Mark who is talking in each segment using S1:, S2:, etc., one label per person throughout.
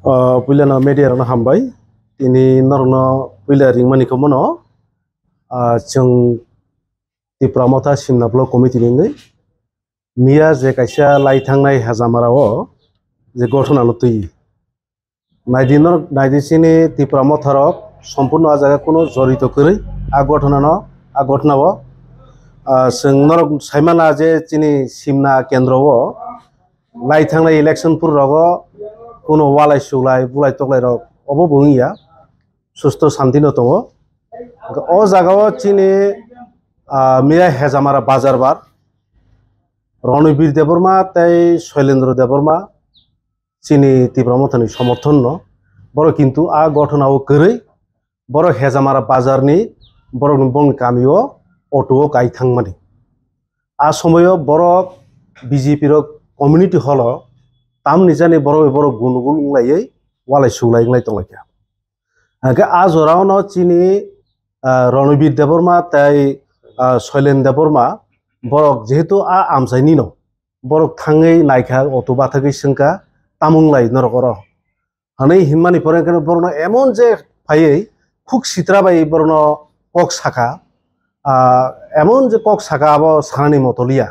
S1: Pilihan media rana hambai ini norno pilihan ringmani komono jeng di pramota simna blok komiti ini mia je kaisa lai thangnai hajamarao je gotona lutui naidinor naidisini di pramotarok সম্পূর্ণ আজাga কোনো জড়িত করে ঘটনাও जों साइमाना जे चिनी सिमना केन्द्रও লাই थांनाय election पुर रगो কোনো ওয়ালাই সুলাই বুলাই তকলাই রক অব বঙ্গিয়া সুস্থ শান্তি ন দङ ও জায়গাও চিনি মিয়া হেজামারা বাজার বার রণবীর দেববর্মা তাই শৈলেন্দ্র দেববর্মা চিনি তীব্রমথানি সমর্থন ন বড় কিন্তু আ ঘটনাও কरै বড় হেজামারা বাজারনি বড় বং গামিও অটো গাইথাংমানি আ সময়ও বড় বিজেপির কমিউনিটি হল তাম নিজানি বড় গুনগুন লাयै ওয়ালাই সুলাই তংলাইয়া আগে আজ ওরাওন চিনি রণবীর দেববর্মা তাই শৈলেন দেববর্মা বরক যেহেতু আ আমসাইনি ন বরক থাঙै নাইখা অটো বাথাগै সংকা তামুংলাই নরকর হাनै হিমানি পরেন বরন এমন যে ফাইयै খুক সিত্রাবাই বরন কক শাখা এমন যে কক শাখা আব সানানি মতলিয়া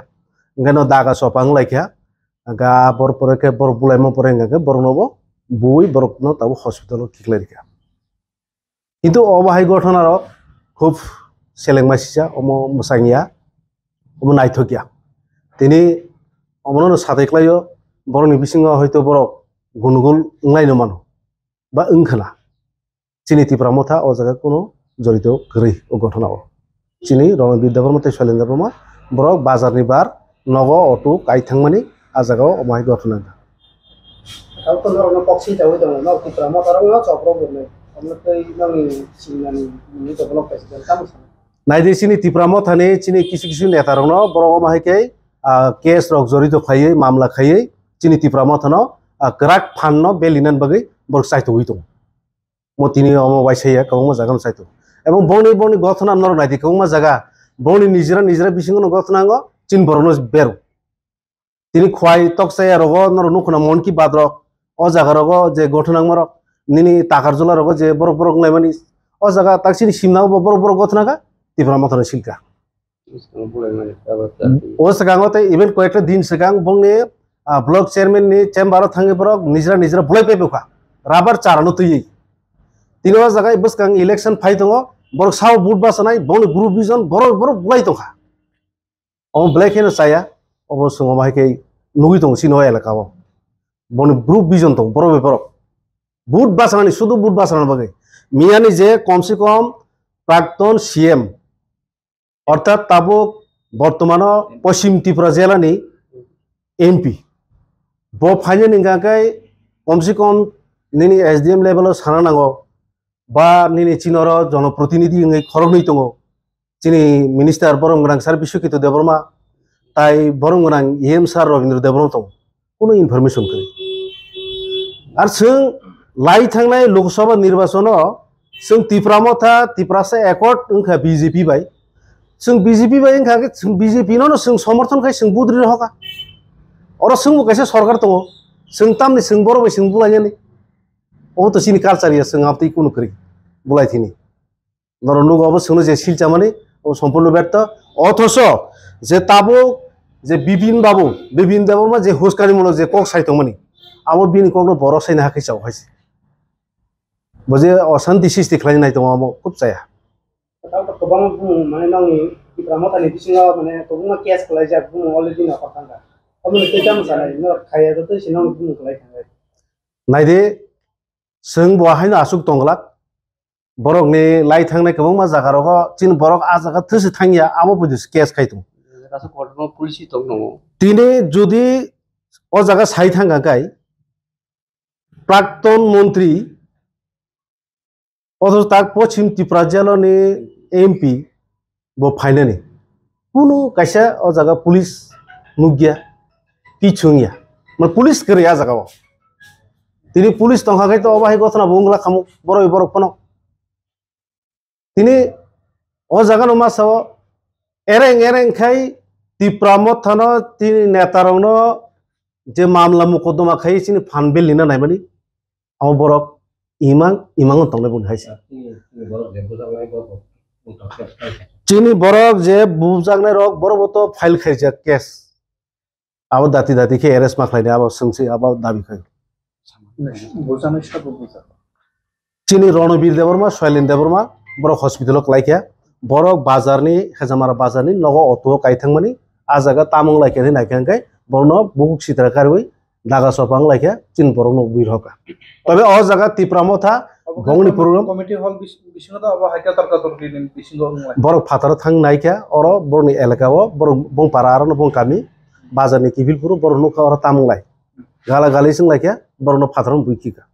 S1: কেন দাগা সপাং লাইখা ga bor poreke bor bulai mo porenga ke bor nobo bui borok no tabu hospital kiklerika কিন্তু অবাহাই ঘটনার খুব সেলেং মাসিসা অমো মোসাঙ্গিয়া অমো নাইথকিয়া তিনি অমন সাথেক্লাইও বরনি বিসিং হয়তো বরক গুনগুল উংলাইনো মানো বা ওংখানা চিনি তীব্রমথা ও জায়গা কোনো জড়িত গৈ ও ঘটনাও চিনি রণবীর দেববর্মা শৈলেন দেববর্মা বরক বাজারনি বার নগ অটো গাইথাংমানি আজাগাও অমাই ঘটনা নাইদে চিনি তীব্রমথানি চিনি কিছু নেতারন বড় অমাহিকে কেস রক জড়িত খাইयै মামলা খাইयै চিনি তীব্রমথানো গ্রাক ফান্ন বেলিনান বাগৈ বড় চাইতো হইতো মতিনি অমবাইসাইয়া কমা জাগাম চাইতো এবং বনি ঘটনা নর নাইদি কমা জায়গা বনি নিজরা বিসিংনো ঘটনাঙ্গ চিন বরনো বেরো তিনি খোয়াই তকসাই রগ নর নুখনা মন কি বাদরক ও জায়গা রগ যে ঘটনা মরক নিনি টাকার জলা রগ যে বড় নাইমানি ও জায়গা তাক চিনি সিমনাও বড় ঘটনাগা তীব্রমথানো শিলকা ও সেগাঙতে ইভেন কয়েকটা দিন সেগাং বংনি ব্লক চেয়ারম্যান নি চেম্বার থাঙ্গে বরক নিজরা বুলাই পেবেখা রাবার চারানো তুই তিনি ও জায়গায় বসকাং ইলেকশন ফাই দङ বড় সাও বুট বাসানাই বংনি গ্রুপ বিজন বড় বুলাই দখা ও ব্ল্যাক হেন চায়া অবশ্য অমাহিকে নুই দङ সিনো এলাকাও বনি গ্রুপ বিজন দङ বড় বুট বাসানি শুধু বুট বাসানোর বাগে মিয়ানি যে কমসে কম প্রাক্তন সিএম অর্থাৎ তাবো বর্তমান পশ্চিম ত্রিপুরা জেলানি এমপি ব ফাইনে নিগাকাই কমসে কম নিনি এসডিএম লেভেল সানা নাঙ্গো বা নিনি চিনর জনপ্রতিনিধি খরক নই দङ চিনি মিনিস্টার বরংগ্রাং সার বিশ্বকিত দেববর্মা তাই বরংগ্রাং ইএম সার রবীন্দ্র দেববর্মা দङ কোনো ইনফরমেশন করি আর जों লাই थांनाय লোকসভা নির্বাচন जों তীব্রমথা তীব্রাসা একট ओंखा বিজেপি বাই जों বিজেপি বাই ओंखा जों বিজেপি नो जों समर्थन खाय जों बुद्रि हका और जों कायसे सरकार दङ जों तामनि जों बर बाय जों बुलायनि ओ तो सिनि कालचारिया जों आपति कुनु करि बुलायथिनि नरनुगाबो जोंनो जे सिलचामानि ओ सम्पूर्ण व्यर्थ अथच जे ताबो जे बिपिन देबबर्मा जे हुस्कारिमूलक जे কক साइतमानि आबो बिनि ककनो बर साइना हाखै चाव हायसे बजे अशान्ति सृष्टि खालामनाय दङ आबो खूब जाया
S2: गोबां माने नांनि তীব্রমথাनि बिसिङाव माने गोबां केस खालायजा बुङो अलरेडि न खथांगा अमने केजाम जानाय न खायादो सिनाव बुङो खालायखांबाय
S1: नायदे जों बहायनो आसुक दंगलाक बरकनि लाई थांनाय गोबां मा जागारग चिन बरक आ जागा थोसे थांगिया आबो बुदिस केस खायतो
S2: रासो कोर्टमा पुलिस दङ
S1: तिने जुदि ओ जागा साइ थांगा गाय प्राक्तन मन्त्री অথচ তার পশ্চিম ত্রিপুরা জেলানি এমপি ব ফাইনানি কোনো কাইসা ও জায়গা পুলিশ নুগিয়া পিছুঙিয়া মানে পুলিশ করে আ জায়গাও তিনি পুলিশ তংখাখাই তো অবাহি ঘটনা বুংলা খামু বড় ফোন তিনি ও জায়গা নমা সাও এরেং খাই তীব্রমথানো তিনি নেতারনো যে মামলা মুকদ্দমা খাই চিনি ফানবেল নিনা নাই মানে amo borok imang tongle bun haise chini borok je bujaknai rok borok to file khaijak case abo dati ke arrest ma khlaini abo sungsi abo dabi khai chini Ronobir Deborma Soilin Deborma borok hospital klaikya borok bazarni Khajamara bazarni nogo auto kaithangmani ajaga tamung laikya naikangkai borno bukuk sitra karwi daga sopang laikya chin borok no birhoka tobe o jaga Tipramotha bongni program
S2: committee hall bisingo to abo haika tarka torki bisingo
S1: borok fatara thang naikya oro borni elakao borok bong para aro no bong kami bazarni kibilpuru borok no oro tamung lai gala gali sing laikya borno fatara buikika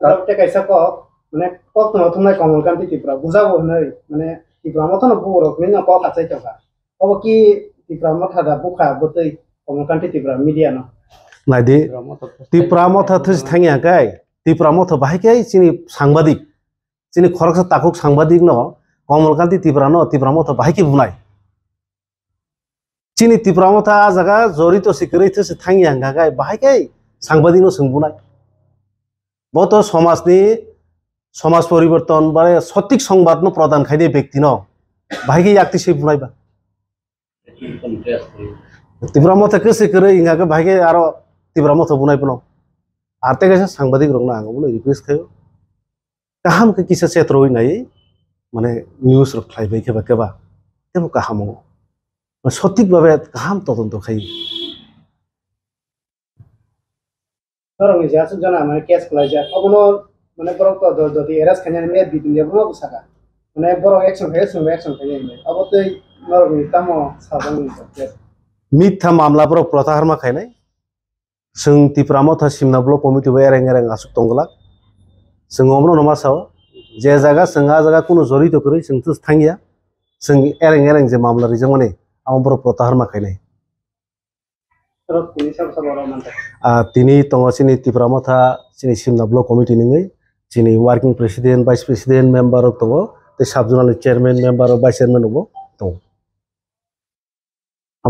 S2: Kalau kaisa ko mane kok no thumai Kamalkanti Tripura bujabo nei mane Tipramotha no borok ni no ko katsai chaka abo ki Tipramotha da bukha botei Kamalkanti Tripura media no
S1: naidi Tipramotha this thangya kai Tipramotha bahaikai chini sangbadik chini khoroksa takuk sangbadik no Kamalkanti Tripura no Tipramotha bahaiki bunai chini Tipramotha jaga jorito sikrai this thangya kai bahaikai sangbadik no sungbunai boto সমাজ পরিবর্তন মানে সঠিক সংবাদ no প্রদান খাইদে ব্যক্তি ন ভাইকে yakti সেই বুনাইবা Tipramotha কেসে করে ইঙ্গাকে ভাইকে আরো Tipramotha বুনাই বনো আরতে গেছে সাংবাদিক রং না আঙ্গুলো রিকোয়েস্ট খাইও কাহাম কে কিসে সেত্র হই নাই মানে নিউজ রক খাইবাই কেবা কেবা তেমন কাহাম সঠিক ভাবে কাহাম তদন্ত খাই
S2: Orang ni jasa jana mane case kolaja abono mane borok to jodi eras khanyan me bidun ya bono busaka mane borok action khanyan me abotei norok ni tamo sabang ni case
S1: মিথ্যা মামলা বড় প্রত্যাহার খাইনাই जों Tipramotha simna blok committee bo ereng asuk tonglak जों omno nomasaw je jaga singa jaga kuno jorito kori जों tus thangia जों ereng je mamla rijamani am boro prottahar ma khainai
S2: terus ini siapa orang mantai
S1: tini tongo sini Tipramotha sini simna blok committee ningai sini working president vice president member tongo te subjournal chairman member vice chairman obo tongo